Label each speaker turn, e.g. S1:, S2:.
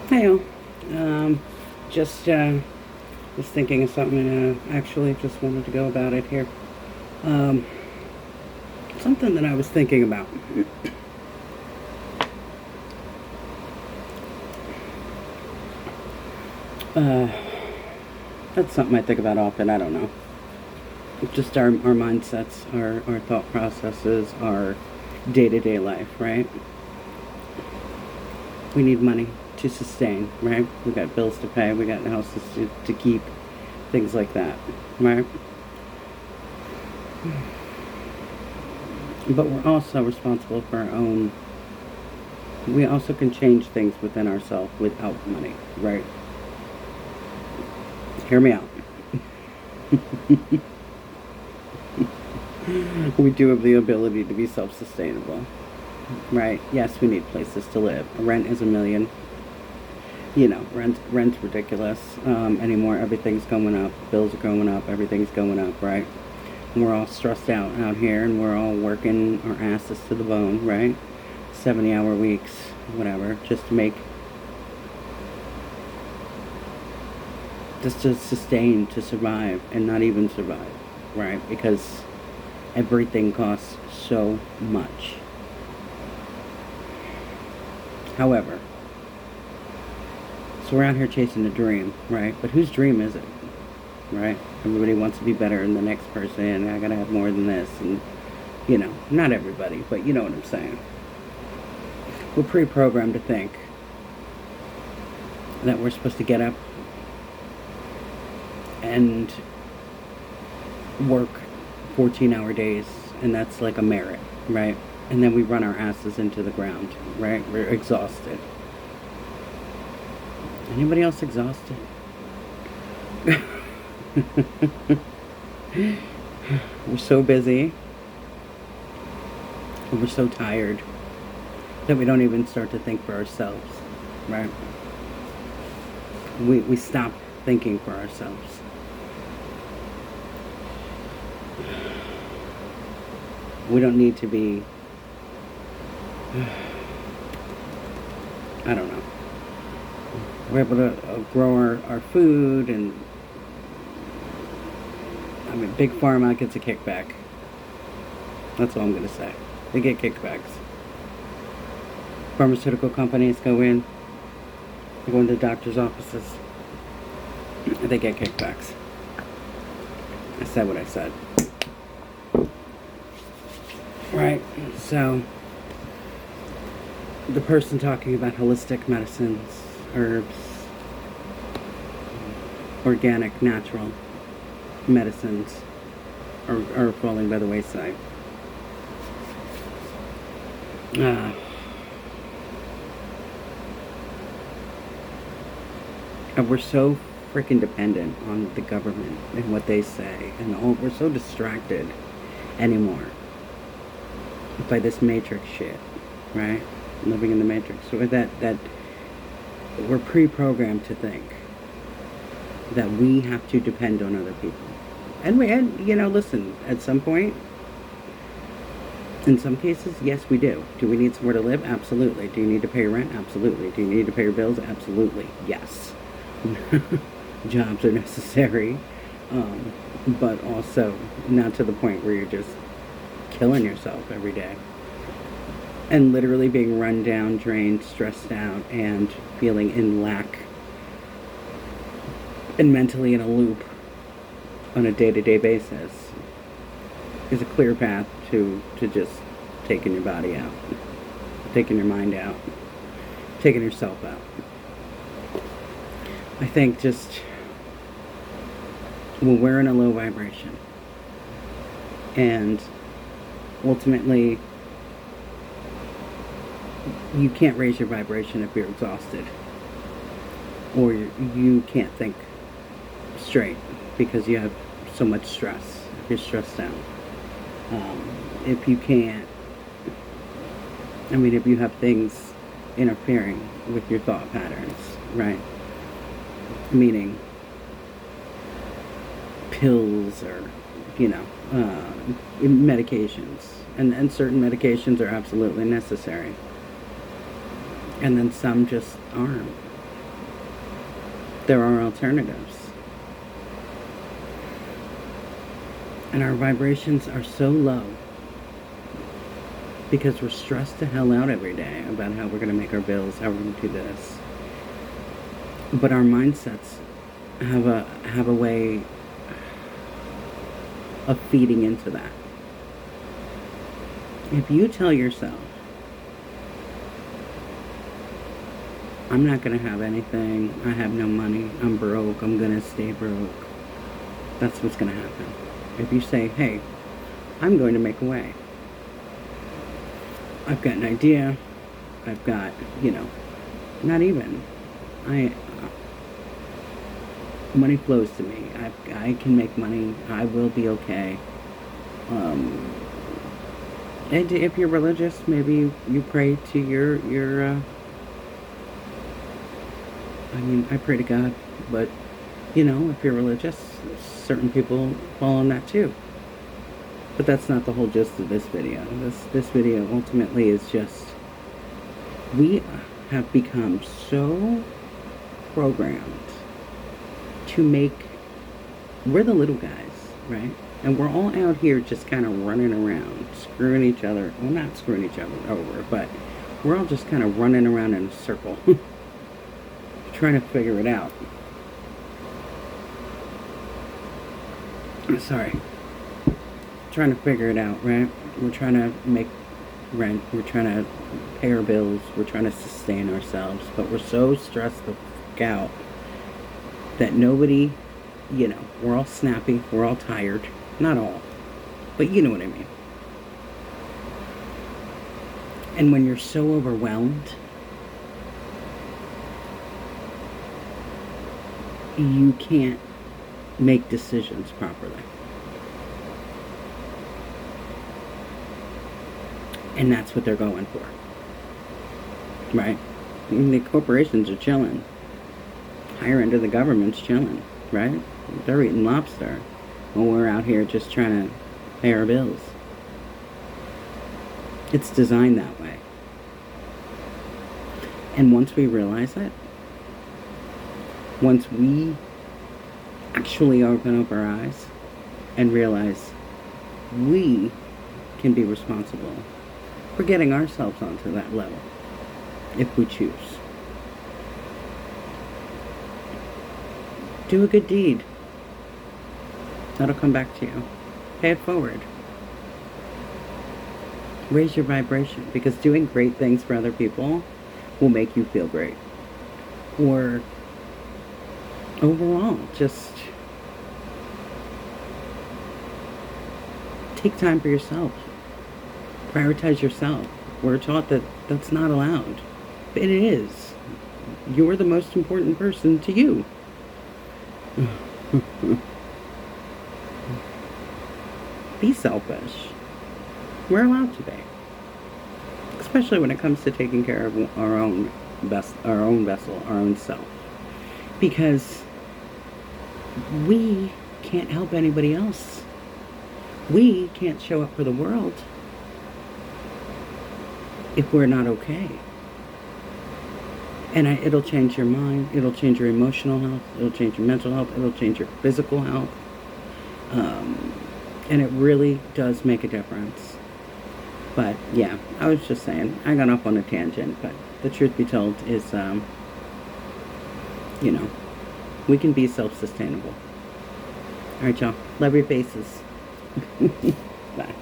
S1: Hey, all. Just was thinking of something. Actually, just wanted to go about it here. Um, Something that I was thinking about. Uh, that's something I think about often. I don't know. Just our mindsets, our thought processes, our day to day life, right? We need money to sustain, right? We got bills to pay, we got houses to keep, things like that, right? But we're also responsible for our own. We also can change things within ourselves without money, right? Hear me out. We do have the ability to be self-sustainable, right? Yes, we need places to live. Rent is a million. Rent's ridiculous anymore. Everything's going up. Bills are going up. Everything's going up, right? And we're all stressed out here, and we're all working our asses to the bone, right? 70-hour weeks, whatever, just to sustain, to survive, and not even survive, right? Because everything costs so much. However, so we're out here chasing a dream, right? But whose dream is it, right? Everybody wants to be better than the next person. I gotta have more than this, and not everybody, but you know what I'm saying. We're pre-programmed to think that we're supposed to get up and work 14-hour days, and that's like a merit, right? And then we run our asses into the ground, right? We're exhausted. Anybody else exhausted? We're so busy, and we're so tired that we don't even start to think for ourselves, right? We stop thinking for ourselves. We don't need to be, I don't know. We're able to grow our food, and I mean, Big Pharma gets a kickback. That's all I'm going to say. They get kickbacks. Pharmaceutical companies go into doctors' offices, and they get kickbacks. I said what I said. Right, so the person talking about holistic medicines, herbs, organic, natural medicines are falling by the wayside. And we're so freaking dependent on the government and what they say, and we're so distracted anymore by this matrix shit, right? Living in the matrix. So that we're pre-programmed to think that we have to depend on other people. And listen, at some point, in some cases, yes, we do. Do we need somewhere to live? Absolutely. Do you need to pay your rent? Absolutely. Do you need to pay your bills? Absolutely. Yes. Jobs are necessary, but also not to the point where you're just killing yourself every day and literally being run down, drained, stressed out, and feeling in lack and mentally in a loop on a day-to-day basis is a clear path to just taking your body out, taking your mind out, taking yourself out. I think just when we're in a low vibration, and ultimately you can't raise your vibration if you're exhausted, or you can't think straight because you have so much stress. If you're stressed out, if you can't, if you have things interfering with your thought patterns, right? Meaning pills or medications, and certain medications are absolutely necessary, and then some just aren't. There are alternatives. And our vibrations are so low because we're stressed the hell out every day about how we're going to make our bills, how we're going to do this. But our mindsets have a way of feeding into that. If you tell yourself, I'm not going to have anything, I have no money, I'm broke, I'm going to stay broke, that's what's going to happen. If you say, hey, I'm going to make a way. I've got an idea, I've got, not even, money flows to me, I can make money, I will be okay. And if you're religious, maybe you pray to your I pray to God, but, if you're religious, certain people fall on that too. But that's not the whole gist of this video. This video ultimately is just, we have become so programmed to make, we're the little guys, right? And we're all out here just kind of running around, screwing each other, well, not screwing each other over, but we're all just kind of running around in a circle, trying to figure it out. Sorry. Trying to figure it out, right? We're trying to make rent, we're trying to pay our bills, we're trying to sustain ourselves, but we're so stressed the fuck out that nobody, we're all snappy, we're all tired. Not all, but you know what I mean. And when you're so overwhelmed, you can't make decisions properly. And that's what they're going for. Right? The corporations are chilling. Higher end of the government's chilling, right? They're eating lobster when we're out here just trying to pay our bills. It's designed that way. And once we realize it, once we actually open up our eyes and realize we can be responsible for getting ourselves onto that level, if we choose. Do a good deed. That'll come back to you. Pay it forward. Raise your vibration, because doing great things for other people will make you feel great. Or overall, just take time for yourself. Prioritize yourself. We're taught that that's not allowed. But it is. You're the most important person to you. Be selfish. We're allowed to be. Especially when it comes to taking care of our own vessel, our own self. Because we can't help anybody else. We can't show up for the world if we're not okay. And it'll change your mind, it'll change your emotional health, it'll change your mental health, it'll change your physical health. And it really does make a difference. But yeah, I was just saying, I got off on a tangent, but the truth be told is, we can be self-sustainable. Alright, y'all. Love your faces. Bye.